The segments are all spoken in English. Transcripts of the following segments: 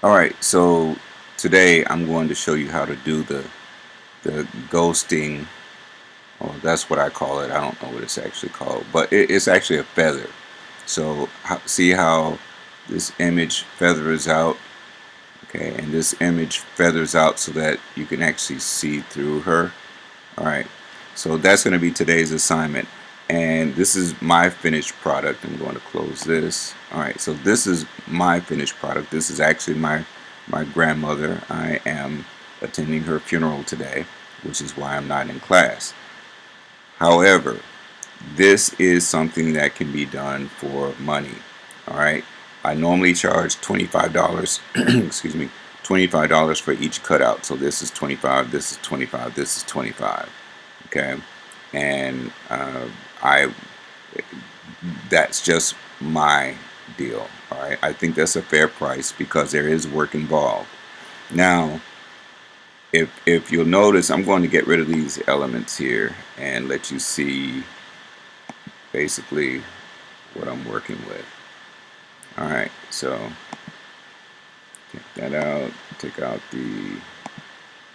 Alright, so today I'm going to show you how to do the ghosting. Oh, that's what I call it. I don't know what it's actually called, but it's actually a feather. So see how this image feathers out, okay, and this image feathers out so that you can actually see through her. All right, so that's going to be today's assignment, and this is my finished product. I'm going to close this. All right, so this is my finished product. This is actually my grandmother. I am attending her funeral today, which is why I'm not in class. However, this is something that can be done for money. All right, I normally charge $25. Excuse me, $25 for each cutout. So this is 25. This is 25. This is 25. Okay, and I that's just my deal. All right, I think that's a fair price because there is work involved. Now, if you'll notice, I'm going to get rid of these elements here and let you see basically what I'm working with. All right, so take that out, take out the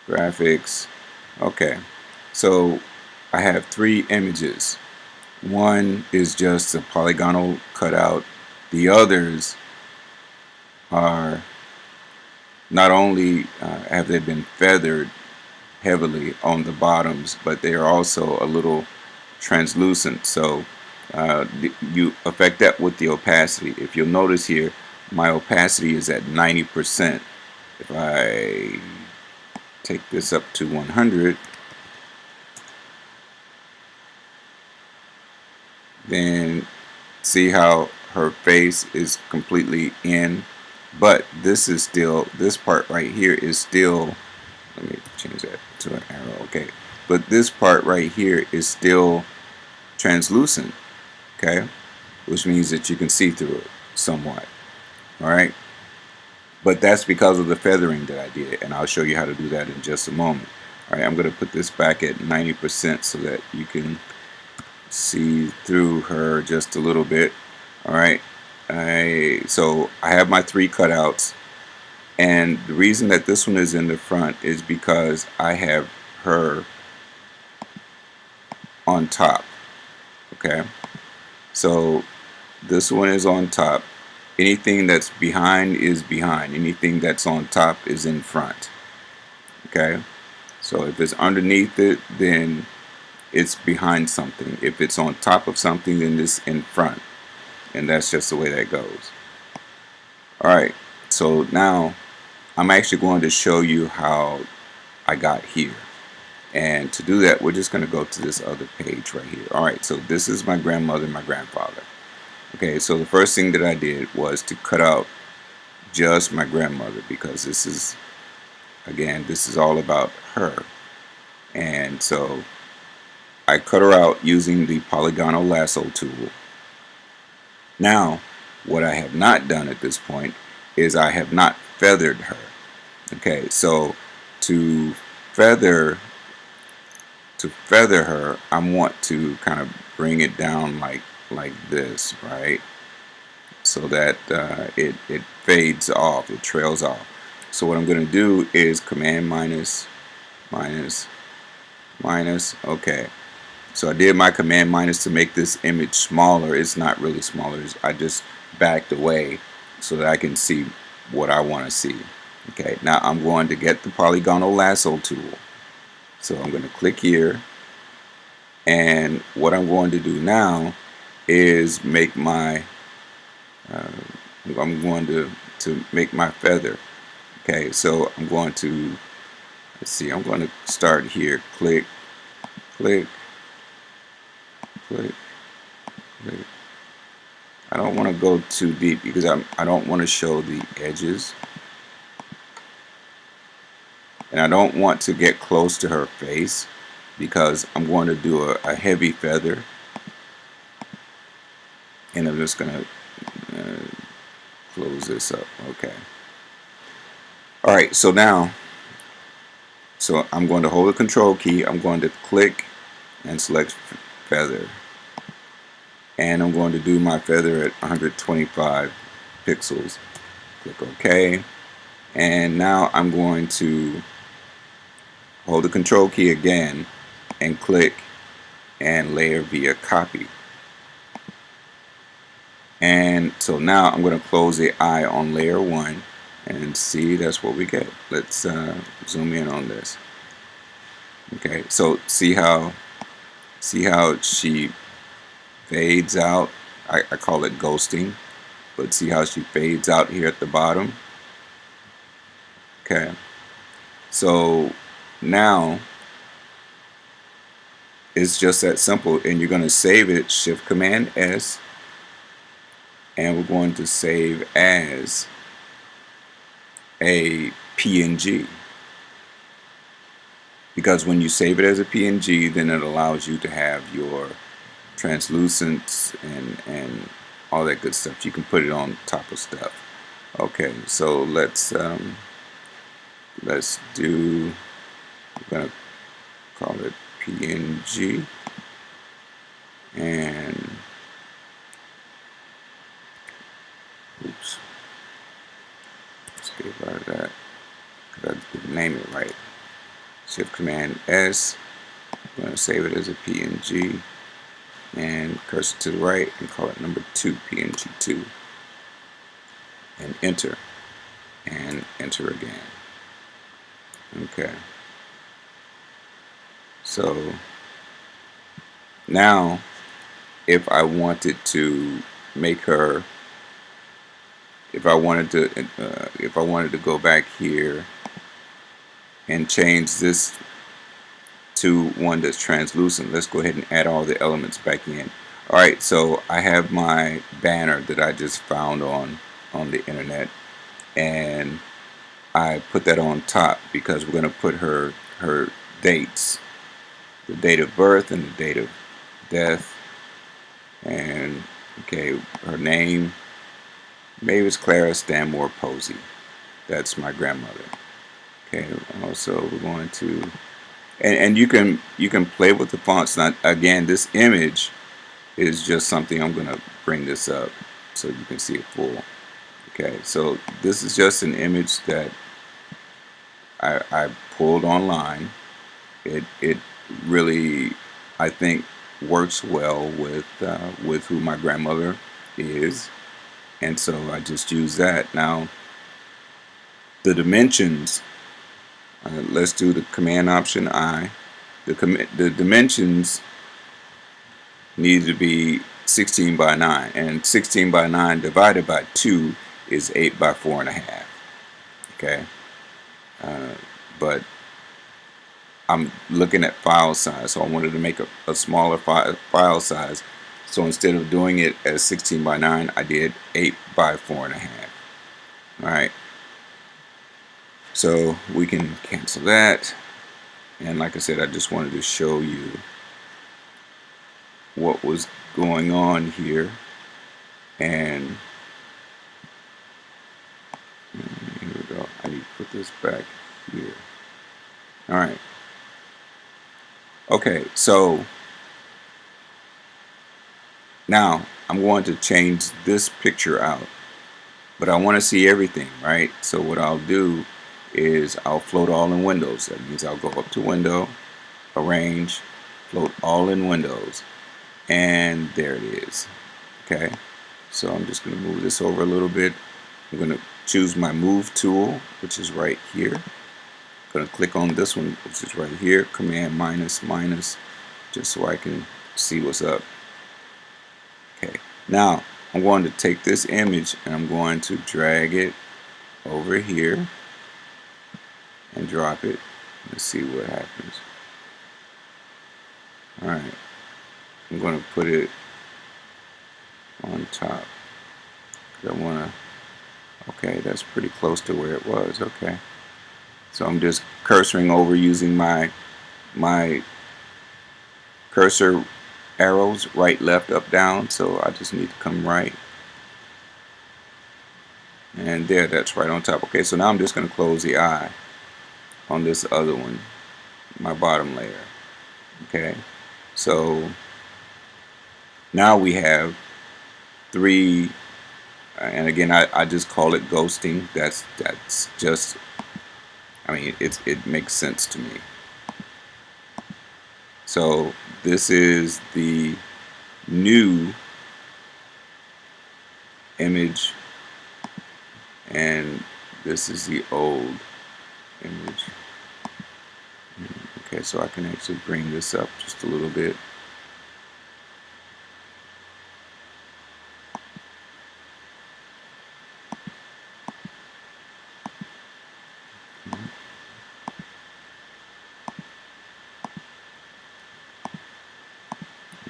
graphics. Okay, so I have three images. One is just a polygonal cutout. The others are not only have they been feathered heavily on the bottoms, but they are also a little translucent. So you affect that with the opacity. If you'll notice here, my opacity is at 90%. If I take this up to 100, then see how her face is completely in, but this part right here is still, let me change that to an arrow. Okay, but this part right here is still translucent. Okay, which means that you can see through it somewhat. All right, but that's because of the feathering that I did, and I'll show you how to do that in just a moment. All right, I'm going to put this back at 90% so that you can see through her just a little bit. All right, so I have my three cutouts, and the reason that this one is in the front is because I have her on top. Okay, so this one is on top. Anything that's behind is behind. Anything that's on top is in front. Okay, so if it's underneath it, then it's behind something. If it's on top of something, then it's in front. And that's just the way that goes. All right, so now I'm actually going to show you how I got here. And to do that, we're just going to go to this other page right here. All right, so this is my grandmother and my grandfather. Okay, so the first thing that I did was to cut out just my grandmother because this is, again, this is all about her. And so I cut her out using the polygonal lasso tool. Now, what I have not done at this point is I have not feathered her. Okay, so to feather her, I want to kind of bring it down like this, right? So that it fades off, it trails off. So what I'm going to do is Command minus, minus, minus. Okay, so I did my Command minus to make this image smaller. It's not really smaller. I just backed away so that I can see what I want to see. Okay, now I'm going to get the polygonal lasso tool. So I'm going to click here, and what I'm going to do now is make my I'm going to make my feather. Okay, so I'm going to, let's see, I'm going to start here. Click, click, click, click. I don't want to go too deep because I don't want to show the edges, and I don't want to get close to her face because I'm going to do a heavy feather, and I'm just going to close this up. Okay. All right, so now, so I'm going to hold the control key. I'm going to click and select feather, and I'm going to do my feather at 125 pixels. Click OK. And now I'm going to hold the control key again and click and layer via copy. And so now I'm going to close the eye on layer 1 and see, that's what we get. Let's zoom in on this. Okay, so see how she fades out. I call it ghosting, but see how she fades out here at the bottom. Okay, so now it's just that simple, and you're going to save it, Shift Command S, and we're going to save as a PNG, because when you save it as a PNG, then it allows you to have your translucents and all that good stuff. You can put it on top of stuff. Okay, so let's do, we're gonna call it PNG, and oops, let's get rid of that because I didn't name it right. Shift Command S. I'm gonna save it as a PNG and cursor to the right and call it number 2, PNG2, and enter again. Okay, so now if I wanted to make her, if I wanted to go back here and change this to one that's translucent, let's go ahead and add all the elements back in. Alright, so I have my banner that I just found on the internet, and I put that on top because we're going to put her dates, the date of birth and the date of death, and okay, her name, maybe it's Clara Stanmore Posey. That's my grandmother. Okay, also we're going to, and you can play with the fonts. Now again, this image is just something, I'm going to bring this up so you can see it full. Okay, so this is just an image that I pulled online. It really, I think, works well with who my grandmother is, and so I just use that. Now the dimensions, let's do the Command Option I. The dimensions need to be 16 by 9, and 16 by 9 divided by 2 is 8 by 4.5. Okay, but I'm looking at file size, so I wanted to make a smaller file size. So instead of doing it as 16 by 9, I did 8 by 4.5. Alright, so we can cancel that, and like I said, I just wanted to show you what was going on here, and here we go. I need to put this back here. Alright, okay, so now I'm going to change this picture out, but I want to see everything, right? So what I'll do is I'll float all in windows. That means I'll go up to Window, Arrange, Float all in windows, and there it is. Okay, so I'm just going to move this over a little bit. I'm going to choose my Move tool, which is right here. I'm going to click on this one, which is right here, Command minus minus, just so I can see what's up. Okay, now I'm going to take this image and I'm going to drag it over here and drop it. Let's see what happens. Alright, I'm going to put it on top. I want to, okay, that's pretty close to where it was. Okay, so I'm just cursoring over using my cursor arrows, right, left, up, down, so I just need to come right, and there, that's right on top. Okay, so now I'm just going to close the eye on this other one, my bottom layer. Okay, so now we have three, and again, I just call it ghosting. That's just, I mean, it makes sense to me. So this is the new image, and this is the old image. Okay, so I can actually bring this up just a little bit.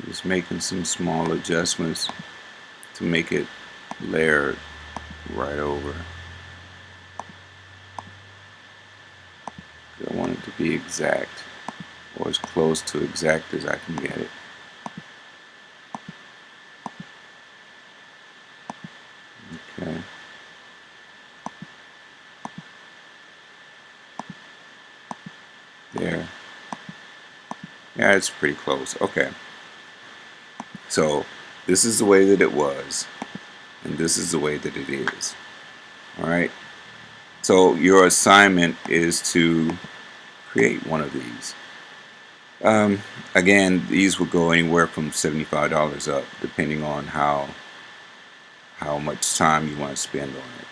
Just making some small adjustments to make it layered right over. I want it to be exact, or as close to exact as I can get it. Okay. There. Yeah, it's pretty close. Okay. So this is the way that it was, and this is the way that it is. All right. So your assignment is to create one of these. Again, these will go anywhere from $75 up, depending on how much time you want to spend on it.